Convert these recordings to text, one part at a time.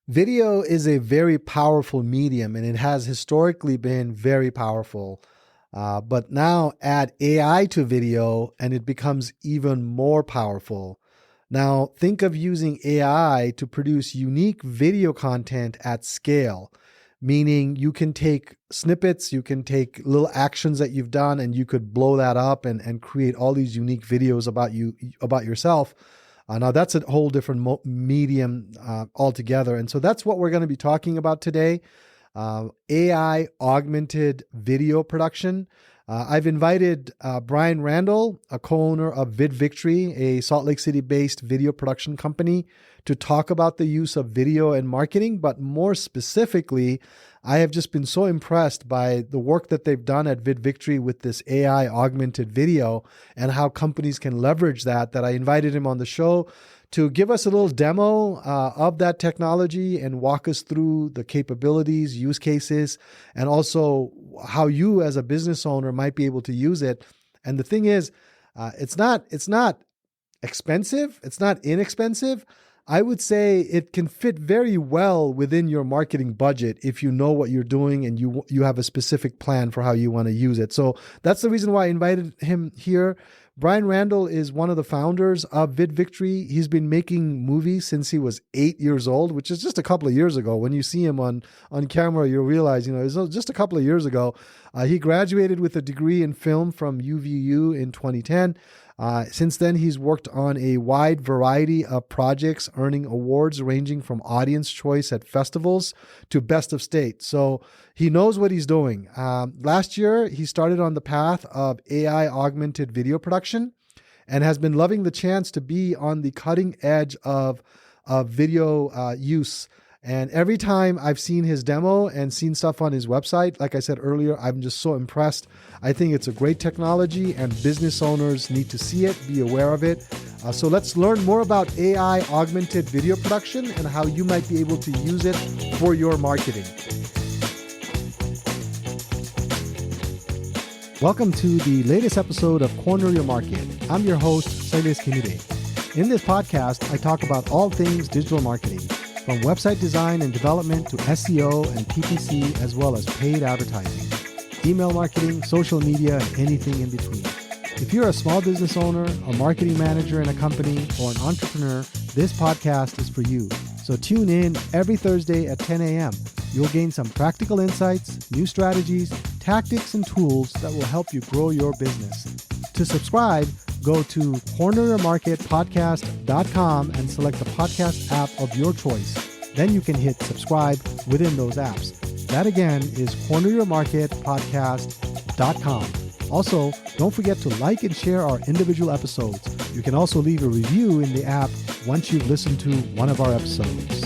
Video is a very powerful medium, and it has historically been very powerful. But now add AI to video, and it becomes even more powerful. Now, think of using AI to produce unique video content at scale, meaning you can take snippets, you can take little actions that you've done, and you could blow that up and create all these unique videos about yourself. Now, that's a whole different medium altogether. And so that's what we're going to be talking about today. AI augmented video production. I've invited Brian Randall, a co-owner of VidVictory, a Salt Lake City-based video production company, to talk about the use of video and marketing. But more specifically, I have just been so impressed by the work that they've done at VidVictory with this AI augmented video and how companies can leverage that I invited him on the show to give us a little demo of that technology and walk us through the capabilities, use cases, and also how you as a business owner might be able to use it. And the thing is, it's not expensive. It's not inexpensive. I would say it can fit very well within your marketing budget if you know what you're doing and you have a specific plan for how you want to use it. So that's the reason why I invited him here. Brian Randall is one of the founders of VidVictory. He's been making movies since he was 8 years old, which is just a couple of years ago. When you see him on camera, you'll realize, it was just a couple of years ago. He graduated with a degree in film from UVU in 2010. Since then, he's worked on a wide variety of projects, earning awards ranging from audience choice at festivals to best of state. So he knows what he's doing. Last year, he started on the path of AI augmented video production and has been loving the chance to be on the cutting edge of video use. And every time I've seen his demo and seen stuff on his website, like I said earlier, I'm just so impressed. I think it's a great technology and business owners need to see it, be aware of it. So let's learn more about AI augmented video production and how you might be able to use it for your marketing. Welcome to the latest episode of Corner Your Market. I'm your host, Sailes Kimide. In this podcast, I talk about all things digital marketing, from website design and development to SEO and PPC, as well as paid advertising, email marketing, social media, and anything in between. If you're a small business owner, a marketing manager in a company, or an entrepreneur, this podcast is for you. So tune in every Thursday at 10 a.m. You'll gain some practical insights, new strategies, tactics, and tools that will help you grow your business. To subscribe, go to corneryourmarketpodcast.com and select the podcast app of your choice. Then you can hit subscribe within those apps. That again is corneryourmarketpodcast.com. Also, don't forget to like and share our individual episodes. You can also leave a review in the app once you've listened to one of our episodes.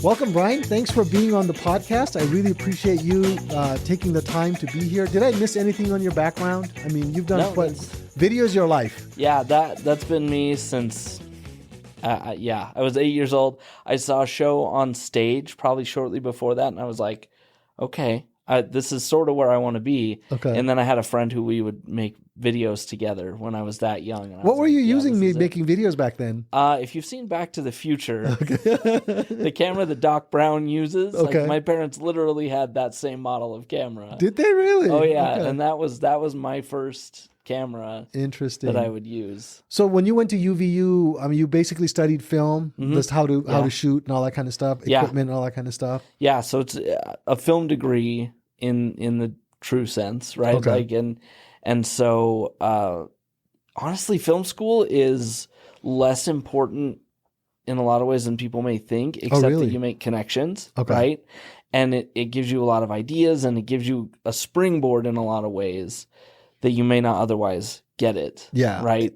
Welcome, Brian. Thanks for being on the podcast. I really appreciate you taking the time to be here. Did I miss anything on your background? I mean, you've done video's your life. Yeah, that's been me since, I was 8 years old. I saw a show on stage probably shortly before that, and I was like, okay, this is sort of where I want to be. Okay. And then I had a friend who we would make videos together when I was that young. What were you using making videos back then? If you've seen Back to the Future, the camera that Doc Brown uses, like my parents literally had that same model of camera. Did they really? Oh yeah, and that was my first camera. Interesting. That I would use. So when you went to UVU, I mean, you basically studied film, just how to shoot and all that kind of stuff, equipment and all that kind of stuff. Yeah, so it's a film degree in the true sense, right? Okay. And so honestly, film school is less important in a lot of ways than people may think, except that you make connections, right? And it gives you a lot of ideas, and it gives you a springboard in a lot of ways that you may not otherwise get it. Yeah. Right?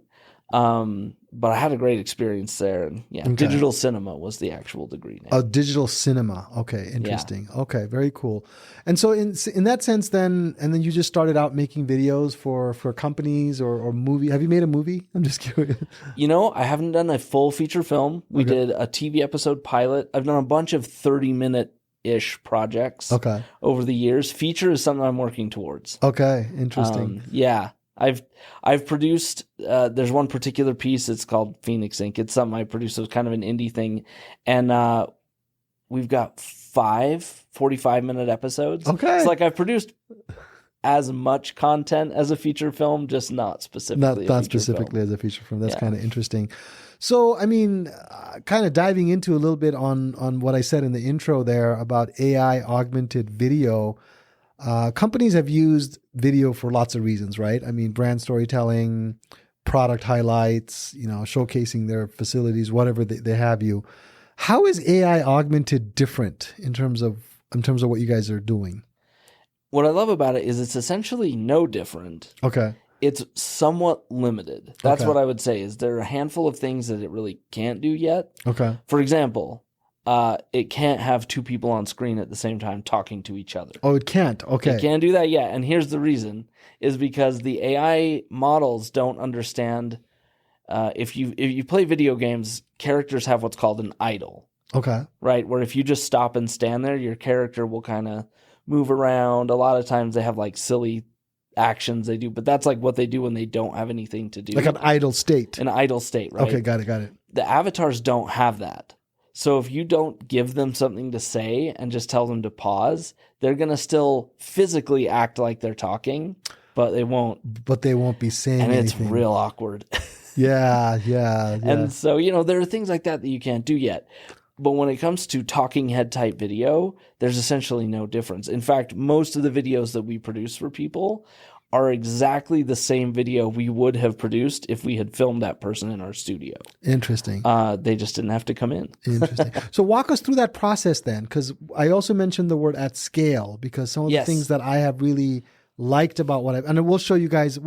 But I had a great experience there. And digital cinema was the actual degree name. Oh, digital cinema. Okay, interesting. Yeah. Okay, very cool. And so in that sense then, and then you just started out making videos for companies or movie. Have you made a movie? I'm just curious. I haven't done a full feature film. We did a TV episode pilot. I've done a bunch of 30-minute-ish projects over the years. Feature is something I'm working towards. Okay, interesting. I've produced. There's one particular piece. It's called Phoenix Ink. It's something I produced. It was kind of an indie thing, and we've got 5 45-minute episodes. Okay, it's like I've produced as much content as a feature film, just not specifically. Not specifically as a feature film. That's kind of interesting. So, I mean, kind of diving into a little bit on what I said in the intro there about AI augmented video. Companies have used video for lots of reasons, right? I mean, brand storytelling, product highlights, showcasing their facilities, whatever they have you. How is AI augmented different in terms of what you guys are doing? What I love about it is it's essentially no different. Okay. It's somewhat limited. That's what I would say, is there are a handful of things that it really can't do yet. Okay. For example, it can't have 2 people on screen at the same time talking to each other. Oh, it can't. Okay. It can't do that yet. And here's the reason, is because the AI models don't understand. If you play video games, characters have what's called an idle. Okay. Right? Where if you just stop and stand there, your character will kind of move around. A lot of times they have like silly actions they do, but that's like what they do when they don't have anything to do. Like an idle state. An idle state, right? Okay, got it. The avatars don't have that. So if you don't give them something to say and just tell them to pause, they're going to still physically act like they're talking, but they won't. But they won't be saying anything. And it's real awkward. Yeah. And so, there are things like that you can't do yet. But when it comes to talking head type video, there's essentially no difference. In fact, most of the videos that we produce for people are exactly the same video we would have produced if we had filmed that person in our studio. Interesting. They just didn't have to come in. Interesting. So walk us through that process then, because I also mentioned the word at scale, because some of the things that I have really liked about and we'll show you guys a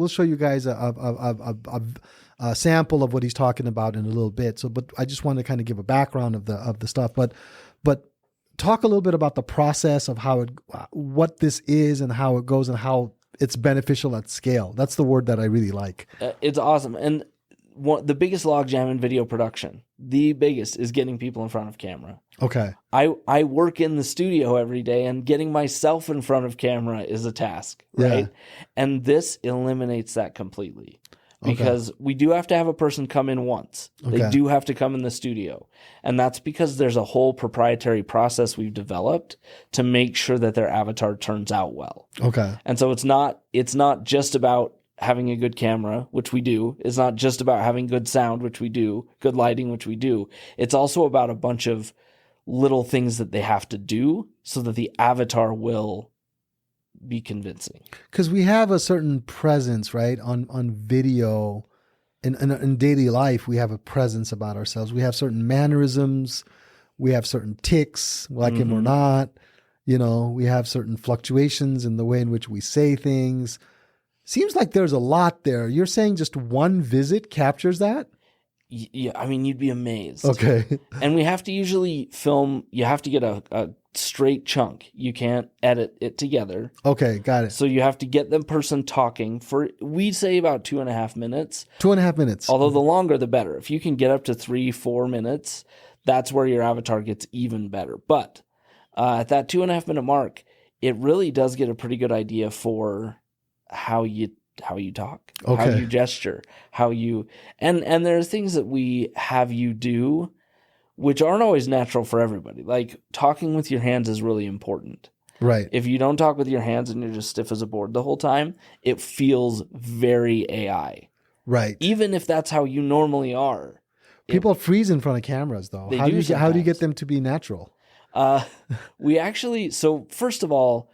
sample of what he's talking about in a little bit. So, but I just want to kind of give a background of the stuff, but talk a little bit about the process of what this is and how it goes and how it's beneficial at scale. That's the word that I really like. It's awesome. And the biggest logjam in video production, the biggest, is getting people in front of camera. Okay. I work in the studio every day, and getting myself in front of camera is a task, right? Yeah. And this eliminates that completely. Because we do have to have a person come in once. They do have to come in the studio. And that's because there's a whole proprietary process we've developed to make sure that their avatar turns out well. Okay. And so it's not just about having a good camera, which we do. It's not just about having good sound, which we do, good lighting, which we do. It's also about a bunch of little things that they have to do so that the avatar will be convincing. Because we have a certain presence, right, on video. In daily life, we have a presence about ourselves. We have certain mannerisms. We have certain tics, like him or not. We have certain fluctuations in the way in which we say things. Seems like there's a lot there. You're saying just one visit captures that? Yeah, I mean, you'd be amazed. Okay. And we have to usually film, you have to get a straight chunk. You can't edit it together. Okay, got it. So you have to get the person talking for, we say about 2.5 minutes. 2.5 minutes. Although the longer, the better. If you can get up to 3-4 minutes, that's where your avatar gets even better. But at that 2.5 minute mark, it really does get a pretty good idea for how you talk, how you gesture, and there are things that we have you do which aren't always natural for everybody. Like talking with your hands is really important. Right. If you don't talk with your hands and you're just stiff as a board the whole time, it feels very AI. Right. Even if that's how you normally are. People freeze in front of cameras though. How do you get them to be natural? So first of all,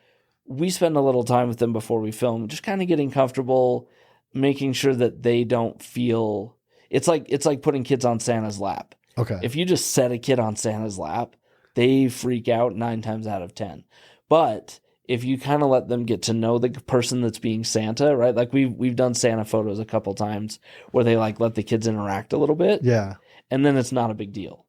we spend a little time with them before we film, just kind of getting comfortable, making sure that they don't feel it's like putting kids on Santa's lap. Okay. If you just set a kid on Santa's lap, they freak out 9 times out of 10. But if you kind of let them get to know the person that's being Santa, right? Like we've done Santa photos a couple times where they like let the kids interact a little bit. Yeah. And then it's not a big deal.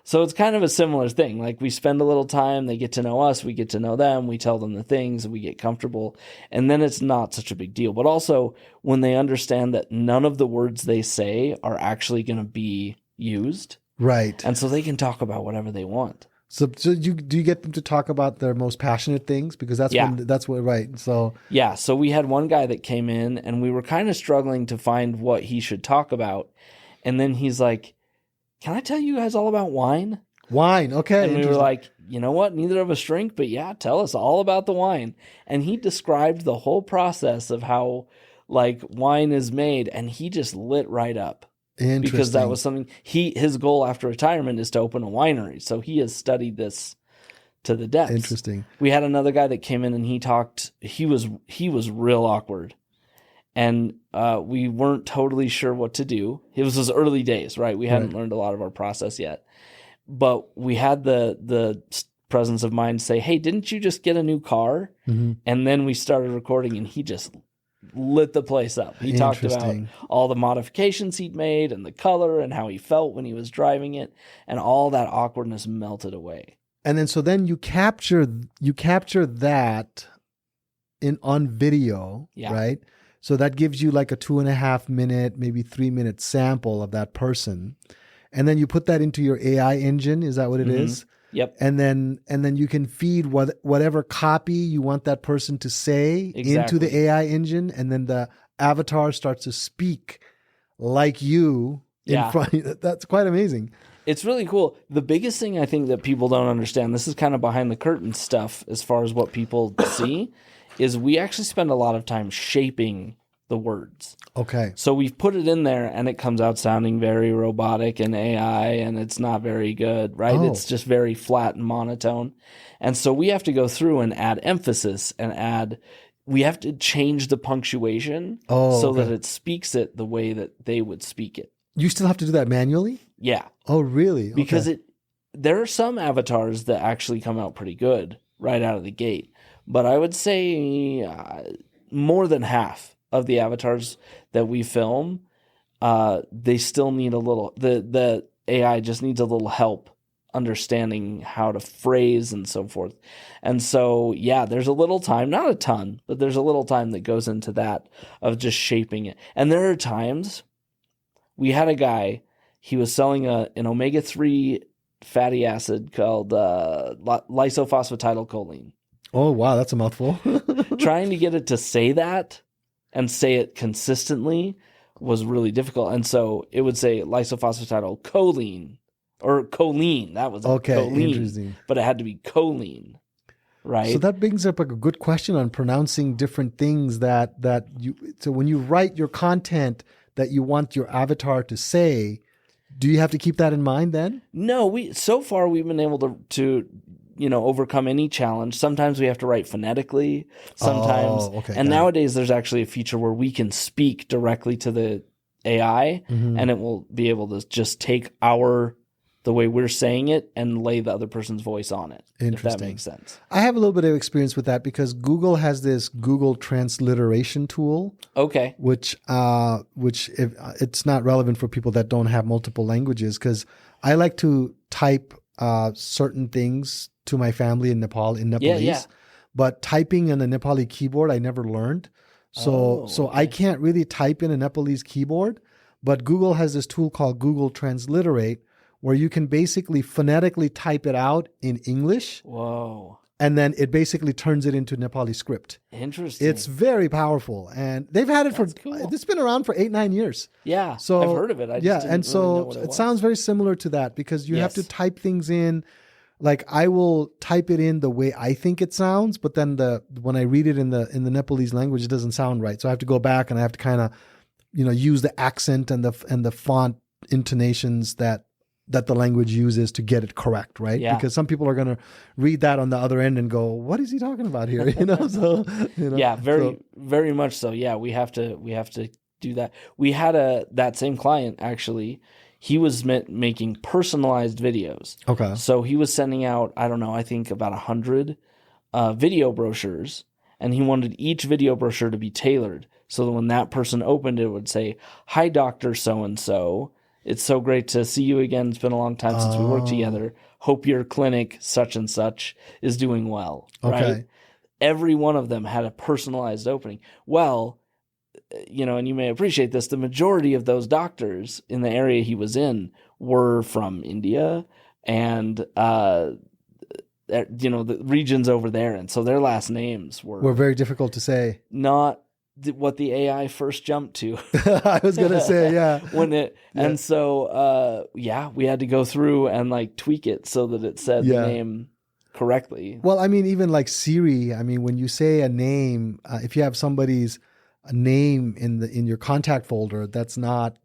So it's kind of a similar thing. Like we spend a little time, they get to know us, we get to know them, we tell them the things, we get comfortable, and then it's not such a big deal. But also when they understand that none of the words they say are actually going to be used. Right. And so they can talk about whatever they want. So do you get them to talk about their most passionate things? Because that's right. So yeah. So we had one guy that came in and we were kind of struggling to find what he should talk about. And then he's like, can I tell you guys all about wine? Wine. Okay. And we were like, you know what? Neither of us drink, but yeah, tell us all about the wine. And he described the whole process of how like wine is made, and he just lit right up. Because that was something his goal after retirement is to open a winery. So he has studied this to the depths. Interesting. We had another guy that came in and he was real awkward. And we weren't totally sure what to do. It was his early days, right? We hadn't learned a lot of our process yet. But we had the presence of mind to say, hey, didn't you just get a new car? Mm-hmm. And then we started recording and he just lit the place up. He talked about all the modifications he'd made and the color and how he felt when he was driving it, and all that awkwardness melted away. And then you capture that on video, right? So that gives you like a 2.5 minute, maybe 3 minute sample of that person. And then you put that into your AI engine. Is that what it is? Yep. And then you can feed whatever copy you want that person to say into the AI engine, and then the avatar starts to speak like you in front. That's quite amazing. It's really cool. The biggest thing I think that people don't understand, this is kind of behind the curtain stuff as far as what people see, is we actually spend a lot of time shaping the words. Okay. So we've put it in there and it comes out sounding very robotic and AI, and it's not very good, right? It's just very flat and monotone. And so we have to go through and add emphasis and we have to change the punctuation that it speaks it the way that they would speak it. You still have to do that manually? Yeah. Oh, really? Okay. Because there are some avatars that actually come out pretty good right out of the gate. But I would say more than half of the avatars that we film, they still need a little, the AI just needs a little help understanding how to phrase and so forth. And so, there's a little time, not a ton, but there's a little time that goes into that of just shaping it. And there are times, we had a guy, he was selling an omega-3 fatty acid called lysophosphatidylcholine. Oh, wow, that's a mouthful. Trying to get it to say that and say it consistently was really difficult. And so it would say lysophosphatidylcholine or choline. That was choline, interesting. But it had to be choline, right? So that brings up a good question on pronouncing different things that so when you write your content that you want your avatar to say, do you have to keep that in mind then? No, so far we've been able to overcome any challenge. Sometimes we have to write phonetically, sometimes. And nowadays there's actually a feature where we can speak directly to the AI and it will be able to just take the way we're saying it and lay the other person's voice on it. Interesting. If that makes sense. I have a little bit of experience with that because Google has this Google transliteration tool. Okay. Which it's not relevant for people that don't have multiple languages, because I like to type certain things to my family in Nepal in Nepalese, but typing in a Nepali keyboard I never learned. So I can't really type in a Nepalese keyboard, but Google has this tool called Google Transliterate where you can basically phonetically type it out in English. Whoa. And then it basically turns it into Nepali script. Interesting. It's very powerful. And they've had it cool. It's been around for 8-9 years. Yeah. So I've heard of it. I just didn't really know what it was. Sounds very similar to that because you have to type things in. Like I will type it in the way I think it sounds, but then when I read it in the Nepalese language, it doesn't sound right. So I have to go back and I have to kind of, use the accent and the font intonations that the language uses to get it correct, right? Yeah. Because some people are going to read that on the other end and go, "What is he talking about here?" Yeah, very much so. Yeah, we have to do that. We had that same client actually. He was making personalized videos. Okay. So he was sending out, I don't know, I think about 100 video brochures, and he wanted each video brochure to be tailored. So that when that person opened it, it would say, "Hi, Dr. So-and-so. It's so great to see you again. It's been a long time since we worked together. Hope your clinic, such and such, is doing well." Okay. Right? Every one of them had a personalized opening. Well, and you may appreciate this, the majority of those doctors in the area he was in were from India and the regions over there, and so their last names were very difficult to say. Not what the AI first jumped to. I was gonna say, yeah. And so we had to go through and like tweak it so that it said the name correctly. Well, I mean, even like Siri, I mean, when you say a name, if you have somebody's name in your contact folder, that's not,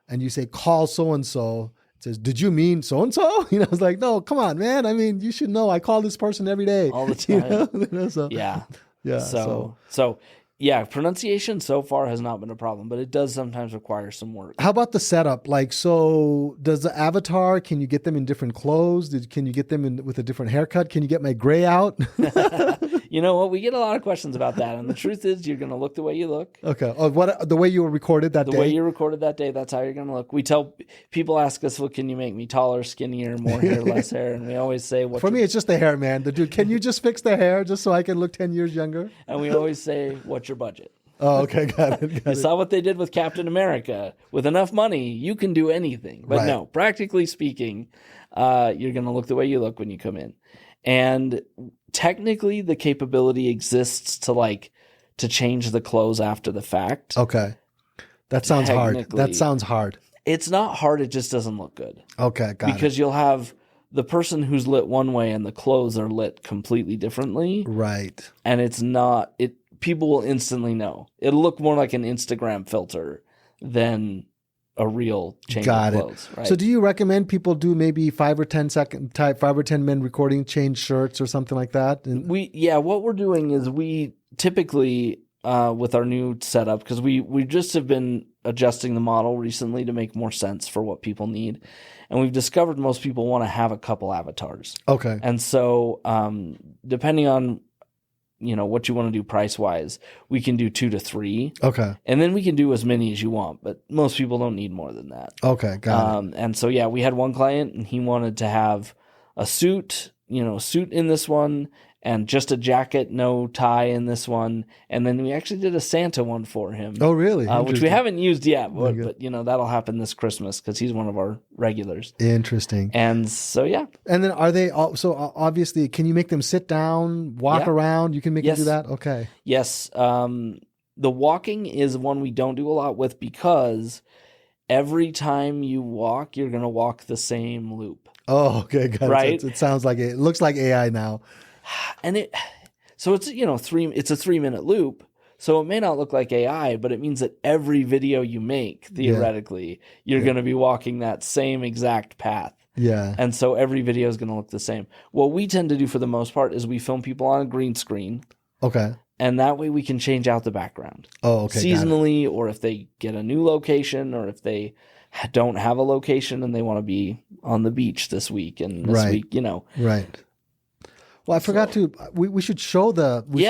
and you say call so and so, it says, did you mean so and so? It's like, no, come on, man. I mean, you should know. I call this person every day, all the time. So, yeah. So yeah, pronunciation so far has not been a problem, but it does sometimes require some work. How about the setup? Like, so does the avatar, can you get them in different clothes? Can you get them with a different haircut? Can you get my gray out? You know what? We get a lot of questions about that. And the truth is you're going to look the way you look. Okay. Oh, the way you were recorded that day? The way you recorded that day, that's how you're going to look. We tell people, ask us, well, can you make me taller, skinnier, more hair, less hair? And we always say, for me, it's just the hair, man. Dude, can you just fix the hair just so I can look 10 years younger? And we always say, what's your budget? Oh, okay. Got it. You saw what they did with Captain America. With enough money, you can do anything. But no, practically speaking, you're going to look the way you look when you come in. And technically, the capability exists to change the clothes after the fact. Okay. That sounds hard. It's not hard. It just doesn't look good. Okay, got it. Because you'll have the person who's lit one way and the clothes are lit completely differently. Right. And it's not... People will instantly know. It'll look more like an Instagram filter than a real change of clothes. Right? So do you recommend people do maybe 5 or 10 men recording, change shirts or something like that? And what we're doing is we typically with our new setup, because we just have been adjusting the model recently to make more sense for what people need. And we've discovered most people want to have a couple avatars. Okay. And so depending on what you want to do price-wise, we can do 2 to 3. Okay. And then we can do as many as you want, but most people don't need more than that. Okay, got it. And so, we had one client, and he wanted to have a suit in this one, and just a jacket, no tie in this one. And then we actually did a Santa one for him. Oh, really? Which we haven't used yet, but that'll happen this Christmas because he's one of our regulars. Interesting. And so, And then are they so obviously, can you make them sit down, walk around? You can make them do that? Okay. Yes. The walking is one we don't do a lot with because every time you walk, you're going to walk the same loop. Oh, okay. Got it. Right? So it sounds like it looks like AI now. And it's a 3-minute loop. So it may not look like AI, but it means that every video you make, theoretically, you're going to be walking that same exact path. Yeah. And so every video is going to look the same. What we tend to do for the most part is we film people on a green screen. Okay. And that way we can change out the background. Oh, okay. Seasonally, or if they get a new location, or if they don't have a location and they want to be on the beach this week and this week, Right. Well, I forgot to. We should show we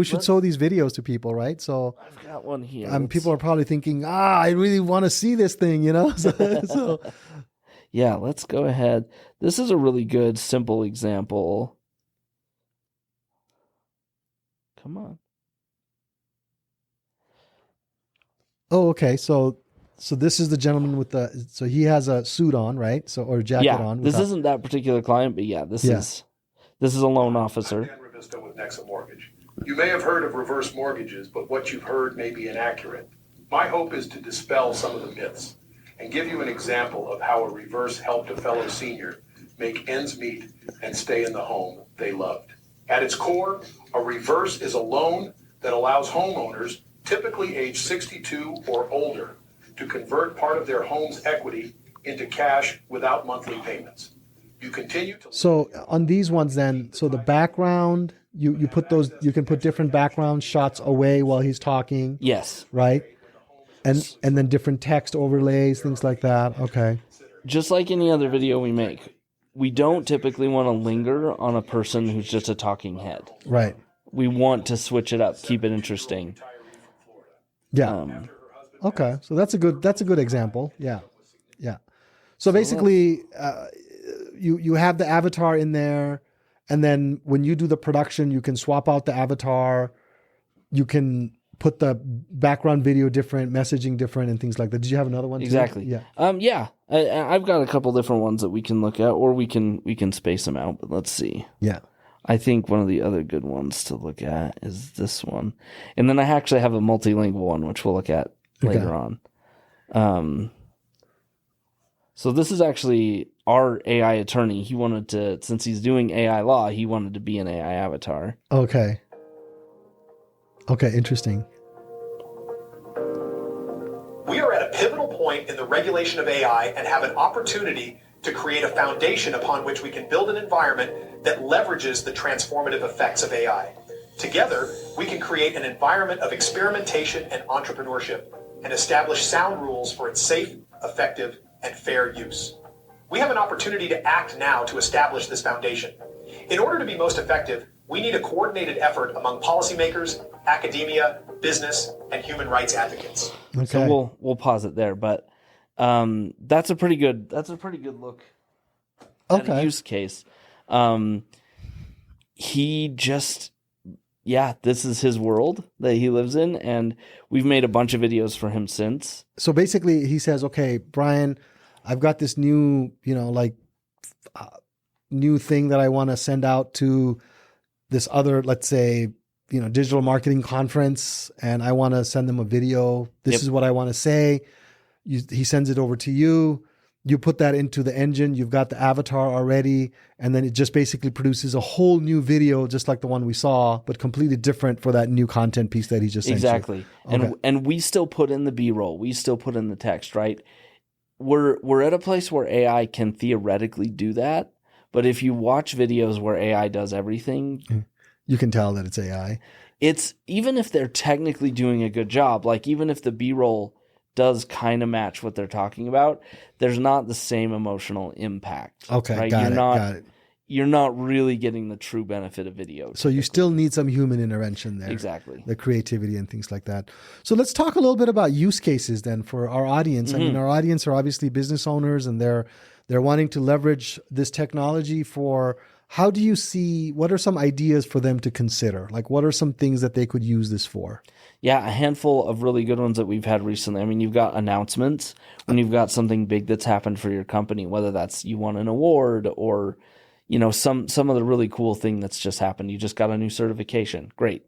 should show these videos to people, right? So I've got one here. People are probably thinking, I really want to see this thing, So yeah, let's go ahead. This is a really good, simple example. Come on. Oh, okay. So this is the gentleman with so he has a suit on, right? So or a jacket on. This isn't that particular client, but this is a loan officer. With Nexa Mortgage. You may have heard of reverse mortgages, but what you've heard may be inaccurate. My hope is to dispel some of the myths and give you an example of how a reverse helped a fellow senior make ends meet and stay in the home they loved. At its core, a reverse is a loan that allows homeowners, typically age 62 or older, to convert part of their home's equity into cash without monthly payments. You continue to. So on these ones, then, so the background, you put those, you can put different background shots away while he's talking. Yes. Right. And then different text overlays, things like that. Okay. Just like any other video we make, we don't typically want to linger on a person who's just a talking head. Right. We want to switch it up, keep it interesting. Yeah. Okay. So that's a good example. Yeah. Yeah. So basically, you have the avatar in there, and then when you do the production, you can swap out the avatar. You can put the background video different, messaging different, and things like that. Did you have another one too? Exactly. Yeah. I've got a couple different ones that we can look at, or we can space them out. But let's see. Yeah. I think one of the other good ones to look at is this one. And then I actually have a multilingual one, which we'll look at later on. So this is actually our AI attorney. He wanted to, since he's doing AI law, he wanted to be an AI avatar. Okay. Okay, interesting. We are at a pivotal point in the regulation of AI and have an opportunity to create a foundation upon which we can build an environment that leverages the transformative effects of AI. Together, we can create an environment of experimentation and entrepreneurship and establish sound rules for its safe, effective, and fair use. We have an opportunity to act now to establish this foundation. In order to be most effective, we need a coordinated effort among policymakers, academia, business, and human rights advocates. Okay. So we'll pause it there, but that's a pretty good look at a use case. He just, this is his world that he lives in, and we've made a bunch of videos for him since. So basically he says, okay, Brian, I've got this new, new thing that I want to send out to this other, let's say, digital marketing conference, and I want to send them a video. This is what I want to say. He sends it over to you. You put that into the engine. You've got the avatar already. And then it just basically produces a whole new video, just like the one we saw, but completely different for that new content piece that he just sent Exactly. you. Okay. And we still put in the B-roll. We still put in the text, right? We're at a place where AI can theoretically do that. But if you watch videos where AI does everything, you can tell that it's AI. It's, even if they're technically doing a good job, like even if the B-roll does kind of match what they're talking about, there's not the same emotional impact. Okay, right? Got it. You're not really getting the true benefit of video. So you still need some human intervention there. Exactly. The creativity and things like that. So let's talk a little bit about use cases then for our audience. Mm-hmm. I mean, our audience are obviously business owners, and they're wanting to leverage this technology for, how do you see, what are some ideas for them to consider? Like, what are some things that they could use this for? Yeah, a handful of really good ones that we've had recently. I mean, you've got announcements when you've got something big that's happened for your company, whether that's you won an award or, some of the really cool thing that's just happened. You just got a new certification. Great.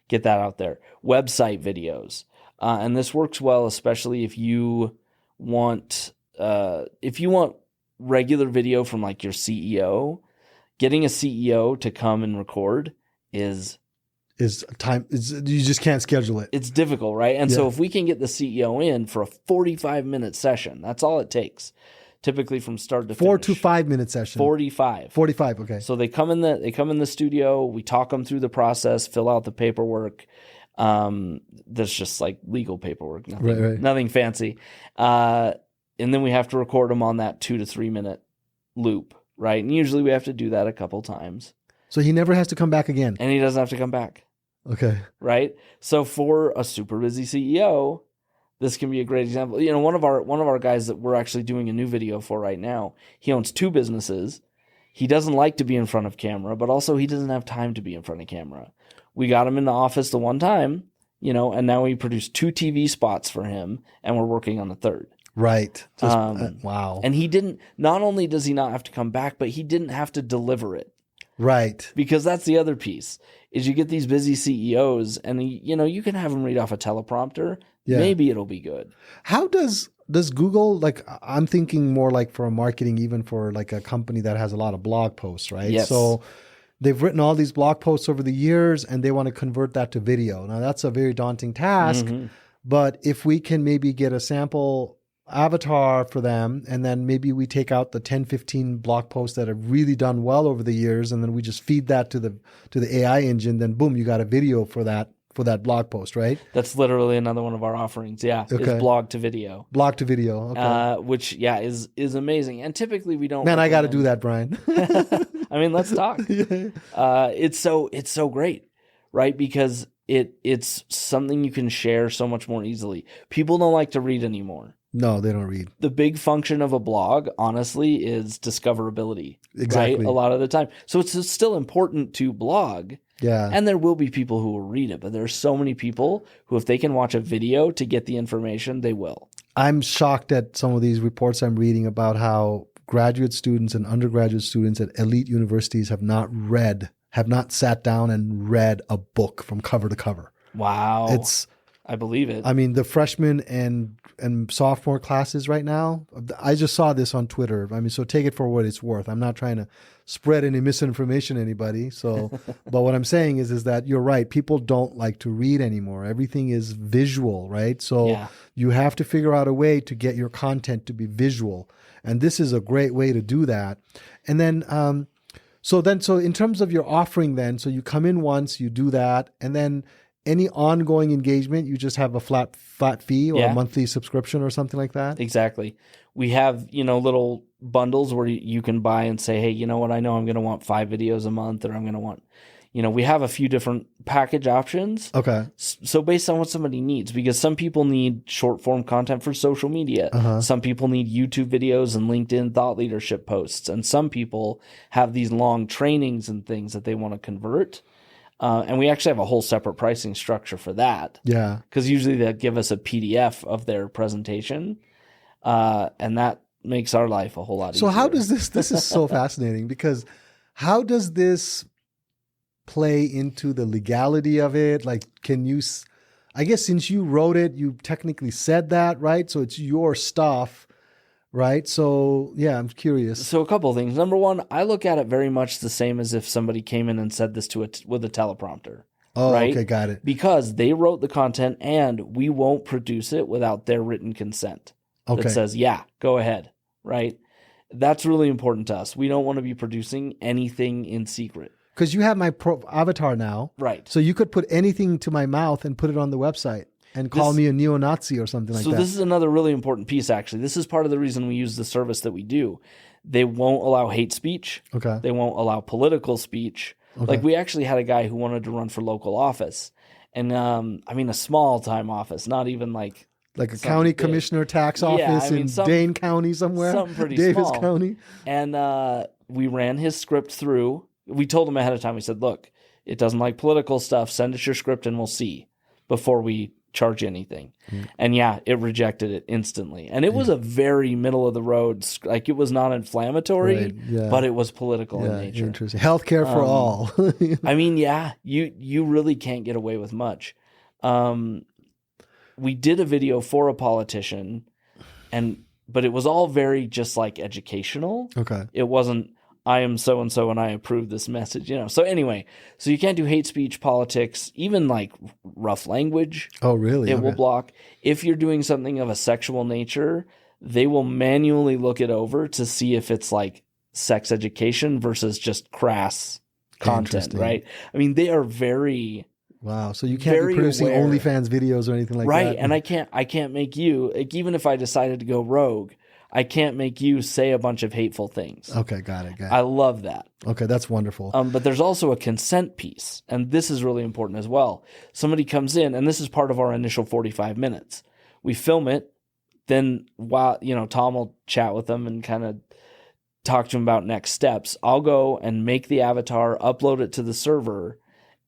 Get that out there. Website videos. And this works well, especially if you want regular video from like your CEO. Getting a CEO to come and record is you just can't schedule it. It's difficult, right? And so if we can get the CEO in for a 45-minute session, that's all it takes. Typically from start to finish. 4 to 5 minute session. 45. 45, okay. So they come in the studio, we talk them through the process, fill out the paperwork. There's just like legal paperwork, nothing fancy. And then we have to record them on that 2 to 3 minute loop, right? And usually we have to do that a couple times. So he never has to come back again. And he doesn't have to come back. Okay. Right? So for a super busy CEO, this can be a great example. One of our guys that we're actually doing a new video for right now, he owns 2 businesses. He doesn't like to be in front of camera, but also he doesn't have time to be in front of camera. We got him in the office the one time, and now we produced 2 TV spots for him, and we're working on the 3rd. Right. Wow. And not only does he not have to come back, but he didn't have to deliver it. Right. Because that's the other piece, is you get these busy CEOs and, you can have them read off a teleprompter. Yeah. Maybe it'll be good. How does Google, like, I'm thinking more like for marketing, even for like a company that has a lot of blog posts, right? Yes. So they've written all these blog posts over the years and they want to convert that to video. Now that's a very daunting task, but if we can maybe get a sample avatar for them, and then maybe we take out the 10, 15 blog posts that have really done well over the years, and then we just feed that to the AI engine, then boom, you got a video for that blog post, right? That's literally another one of our offerings. Yeah. Okay. Is blog to video. Blog to video. Okay. Which is amazing. And typically we don't. Man, I got to do that, Brian. I mean, let's talk. It's so great, right? Because it's something you can share so much more easily. People don't like to read anymore. No, they don't read. The big function of a blog, honestly, is discoverability. Exactly. Right? A lot of the time. So it's still important to blog. Yeah. And there will be people who will read it, but there are so many people who, if they can watch a video to get the information, they will. I'm shocked at some of these reports I'm reading about how graduate students and undergraduate students at elite universities have not read have not sat down and read a book from cover to cover. Wow. It's, I believe it. I mean, the freshman and sophomore classes right now, I just saw this on Twitter. I mean, so take it for what it's worth. I'm not trying to spread any misinformation to anybody. So, but what I'm saying is that you're right. People don't like to read anymore. Everything is visual, right? So you have to figure out a way to get your content to be visual. And this is a great way to do that. And then, so in terms of your offering then, so you come in once, you do that, and then any ongoing engagement, you just have a flat fee or a monthly subscription or something like that? Exactly. We have, little bundles where you can buy and say, hey, you know what? I know I'm going to want 5 videos a month, or I'm going to want, we have a few different package options. Okay. So based on what somebody needs, because some people need short form content for social media. Some people need YouTube videos and LinkedIn thought leadership posts. And some people have these long trainings and things that they want to convert. And we actually have a whole separate pricing structure for that. Yeah. Because usually they'll give us a PDF of their presentation. And that makes our life a whole lot easier. So how does this is so fascinating, because how does this play into the legality of it? Like, can you, I guess since you wrote it, you technically said that, right? So it's your stuff. Right. So, yeah, I'm curious. So a couple of things. Number one, I look at it very much the same as if somebody came in and said this with a teleprompter. Oh, right? Okay, got it. Because they wrote the content and we won't produce it without their written consent. Okay. That says, yeah, go ahead. Right. That's really important to us. We don't want to be producing anything in secret. Because you have my avatar now. Right. So you could put anything to my mouth and put it on the website and call me a neo-Nazi or something like that. So this is another really important piece, actually. This is part of the reason we use the service that we do. They won't allow hate speech. Okay. They won't allow political speech. Okay. Like, we actually had a guy who wanted to run for local office. And, a small-time office, not even like a county big commissioner tax office in Dane County somewhere. Something pretty Davis small. County. And we ran his script through. We told him ahead of time. We said, look, it doesn't like political stuff. Send us your script and we'll see before we charge anything. And it rejected it instantly. And it was a very middle of the road, like, it was not inflammatory, but it was political in nature. Interesting. Healthcare for all. You really can't get away with much. We did a video for a politician, but it was all very just like educational. Okay. It wasn't, I am so-and-so and I approve this message, So anyway, so you can't do hate speech, politics, even like rough language. Oh, really? It will block. If you're doing something of a sexual nature, they will manually look it over to see if it's like sex education versus just crass content, right? I mean, they are very... Wow. So you can't be producing OnlyFans videos or anything like that. Right. And I can't make you, like, even if I decided to go rogue, I can't make you say a bunch of hateful things. Okay, got it. I love that. Okay, that's wonderful. But there's also a consent piece, and this is really important as well. Somebody comes in, and this is part of our initial 45 minutes. We film it, then while Tom will chat with them and kind of talk to them about next steps. I'll go and make the avatar, upload it to the server,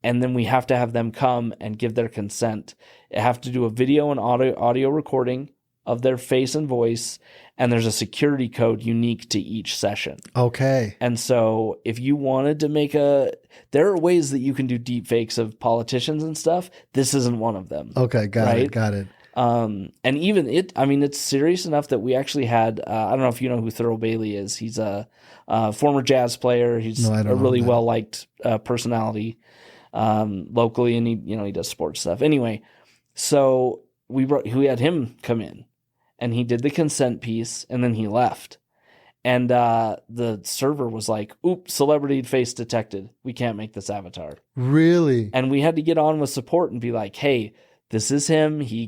and then we have to have them come and give their consent. I have to do a video and audio recording of their face and voice, and there's a security code unique to each session. Okay. And so if you wanted to there are ways that you can do deep fakes of politicians and stuff. This isn't one of them. Okay, got it. And even it's serious enough that we actually had, I don't know if you know who Thurl Bailey is. He's a former jazz player. He's a really well-liked personality locally, and he does sports stuff. Anyway, so we had him come in. And he did the consent piece, and then he left. And the server was like, oops, celebrity face detected. We can't make this avatar. Really? And we had to get on with support and be like, hey, this is him. He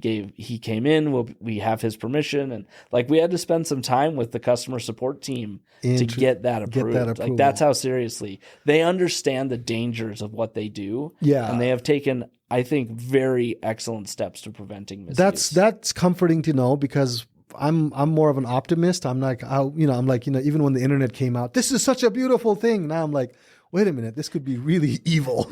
came in. We have his permission. And like, we had to spend some time with the customer support team to get that approved. Like, that's how seriously they understand the dangers of what they do. Yeah. And they have taken, I think, very excellent steps to preventing misuse. That's comforting to know, because I'm more of an optimist. I'm like, even when the internet came out, this is such a beautiful thing. Now I'm like, wait a minute, this could be really evil,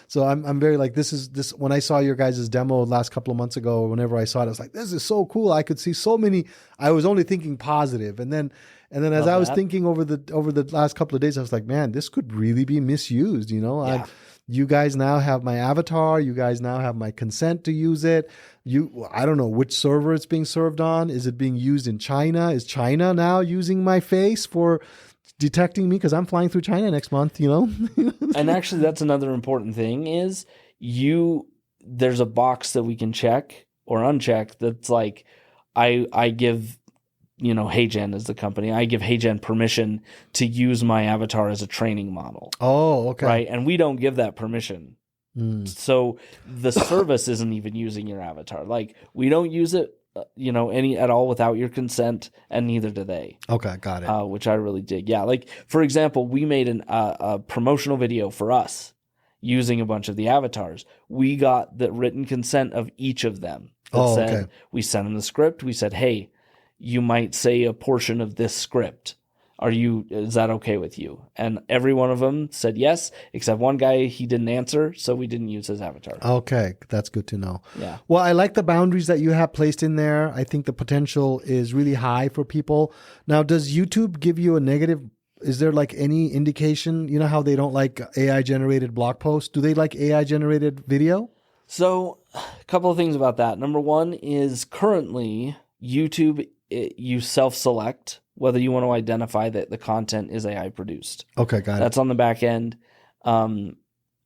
So I'm very like, this when I saw your guys' demo last couple of months ago, or whenever I saw it, I was like, this is so cool. I could see so many. I was only thinking positive, and then as I was thinking over the last couple of days, I was like, man, this could really be misused. Yeah. You guys now have my avatar. You guys now have my consent to use it. I don't know which server it's being served on. Is it being used in China? Is China now using my face for detecting me? Because I'm flying through China next month, And actually, that's another important thing is there's a box that we can check or uncheck that's like, I give, HeyGen is the company. I give HeyGen permission to use my avatar as a training model. Oh, okay. Right. And we don't give that permission. So the service isn't even using your avatar. Like, we don't use it, any at all without your consent, and neither do they. Okay, got it. Which I really dig. Yeah. Like, for example, we made a promotional video for us using a bunch of the avatars. We got the written consent of each of them. That we sent them the script. We said, hey, you might say a portion of this script. Is that okay with you? And every one of them said yes, except one guy, he didn't answer, so we didn't use his avatar. Okay, that's good to know. Yeah. Well, I like the boundaries that you have placed in there. I think the potential is really high for people. Now, does YouTube give you a negative? Is there like any indication? You know how they don't like AI-generated blog posts? Do they like AI-generated video? So, a couple of things about that. Number one is currently YouTube, you self-select whether you want to identify that the content is AI produced. Okay, got it. That's on the back end. And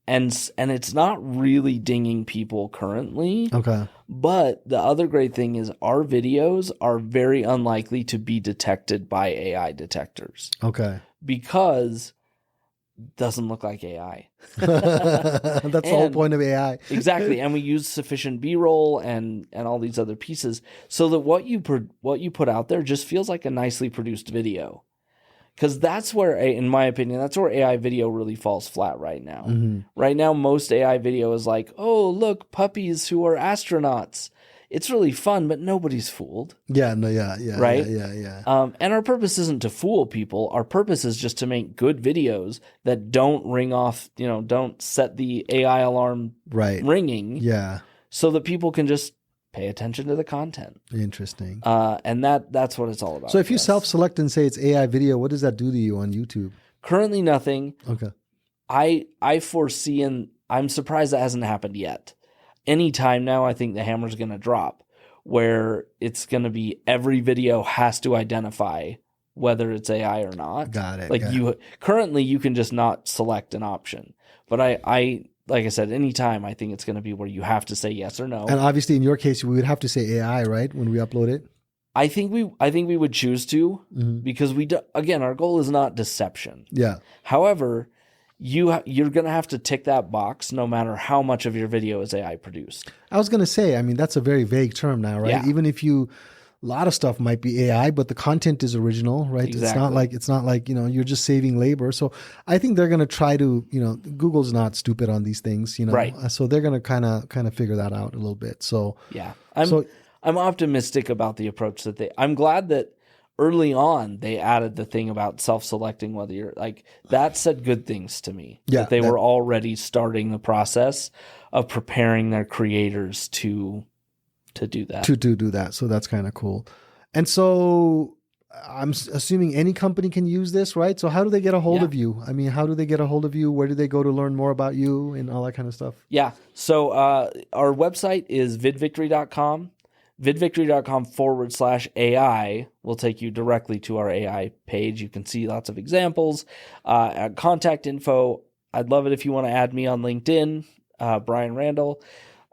it's not really dinging people currently. Okay. But the other great thing is our videos are very unlikely to be detected by AI detectors. Okay. Because it doesn't look like AI. That's the whole point of AI. Exactly. And we use sufficient B-roll and all these other pieces so that what you put out there just feels like a nicely produced video. Because that's where, in my opinion, that's where AI video really falls flat right now. Mm-hmm. Right now, most AI video is like, oh, look, puppies who are astronauts. It's really fun, but nobody's fooled. Yeah, right? Yeah. And our purpose isn't to fool people. Our purpose is just to make good videos that don't ring off, don't set the AI alarm ringing. Yeah. So that people can just pay attention to the content. Interesting. And that's what it's all about. So if you self-select and say it's AI video, what does that do to you on YouTube? Currently nothing. Okay. I foresee, and I'm surprised that hasn't happened yet. Anytime now, I think the hammer's going to drop where it's going to be every video has to identify whether it's AI or not. Got it. Like currently you can just not select an option, but I like I said, anytime I think it's going to be where you have to say yes or no. And obviously in your case, we would have to say AI, right? When we upload it. I think we would choose to because again, our goal is not deception. Yeah. However, you're going to have to tick that box no matter how much of your video is AI produced. I was going to say, I mean, that's a very vague term now, right? Yeah. Even if a lot of stuff might be AI, but the content is original, right? Exactly. It's not like, you're just saving labor. So I think they're going to try to, Google's not stupid on these things, Right. So they're going to kind of figure that out a little bit. So yeah, I'm optimistic about the approach I'm glad that early on they added the thing about self-selecting whether you're like, that said good things to me. Yeah. That they were already starting the process of preparing their creators to do that. To do that. So that's kind of cool. And so I'm assuming any company can use this, right? So how do they get a hold of you? I mean, how do they get a hold of you? Where do they go to learn more about you and all that kind of stuff? Yeah. So our website is vidvictory.com. vidvictory.com/AI will take you directly to our AI page. You can see lots of examples. Contact info. I'd love it if you want to add me on LinkedIn, Brian Randall,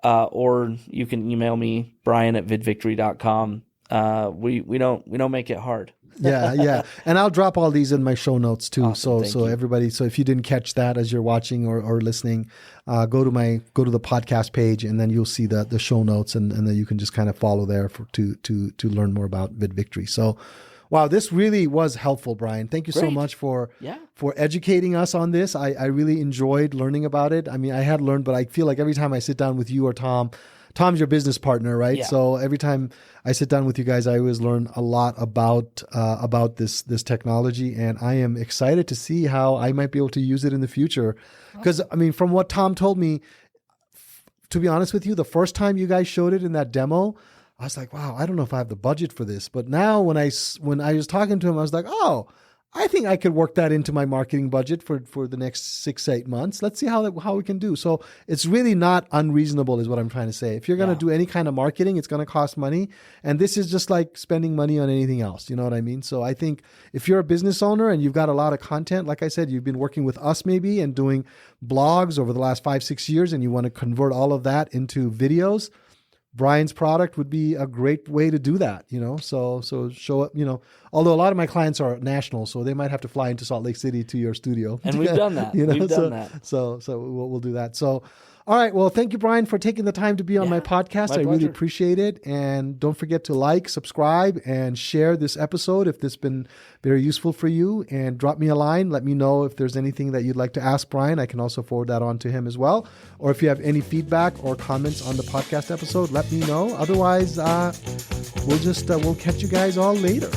or you can email me, brian@vidvictory.com. We don't make it hard. Yeah. And I'll drop all these in my show notes too. Awesome, so everybody, so if you didn't catch that as you're watching or listening, go to the podcast page and then you'll see the show notes and then you can just kind of follow there to learn more about VidVictory. So wow, this really was helpful, Brian. Thank you so much for educating us on this. I really enjoyed learning about it. I mean, I had learned, but I feel like every time I sit down with you or Tom Tom's your business partner, right? Yeah. So every time I sit down with you guys, I always learn a lot about this technology, and I am excited to see how I might be able to use it in the future. Because I mean, from what Tom told me, to be honest with you, the first time you guys showed it in that demo, I was like, wow, I don't know if I have the budget for this. But now when I was talking to him, I was like, oh, I think I could work that into my marketing budget for the next 6 to 8 months. Let's see how we can do. So it's really not unreasonable is what I'm trying to say. If you're going to do any kind of marketing, it's going to cost money. And this is just like spending money on anything else. You know what I mean? So I think if you're a business owner and you've got a lot of content, like I said, you've been working with us maybe and doing blogs over the last 5-6 years, and you want to convert all of that into videos, Brian's product would be a great way to do that, so show up, although a lot of my clients are national, so they might have to fly into Salt Lake City to your studio. And we've done that. We've done that. So we'll do that. So, all right. Well, thank you, Brian, for taking the time to be on my podcast. I really appreciate it. And don't forget to like, subscribe, and share this episode if this has been very useful for you. And drop me a line. Let me know if there's anything that you'd like to ask Brian. I can also forward that on to him as well. Or if you have any feedback or comments on the podcast episode, let me know. Otherwise, we'll catch you guys all later.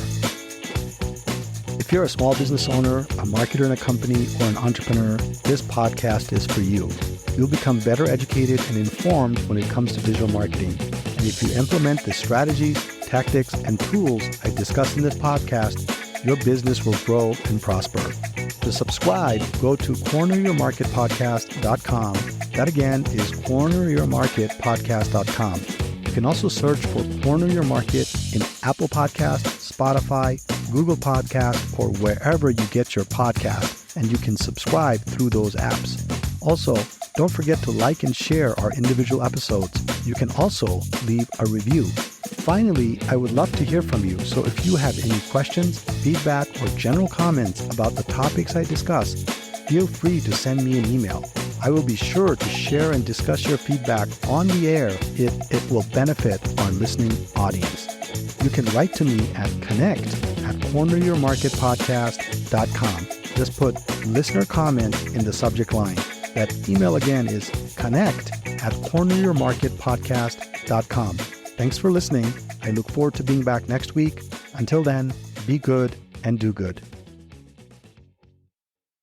If you're a small business owner, a marketer in a company, or an entrepreneur, this podcast is for you. You'll become better educated and informed when it comes to digital marketing. And if you implement the strategies, tactics, and tools I discussed in this podcast, your business will grow and prosper. To subscribe, go to corneryourmarketpodcast.com. That again is corneryourmarketpodcast.com. You can also search for Corner Your Market in Apple Podcasts, Spotify, Google Podcasts, or wherever you get your podcast, and you can subscribe through those apps. Also, don't forget to like and share our individual episodes. You can also leave a review. Finally, I would love to hear from you, so if you have any questions, feedback, or general comments about the topics I discuss, feel free to send me an email. I will be sure to share and discuss your feedback on the air if it will benefit our listening audience. You can write to me at connect@corneryourmarketpodcast.com. Just put listener comment in the subject line. That email again is connect@corneryourmarketpodcast.com. Thanks for listening. I look forward to being back next week. Until then, be good and do good.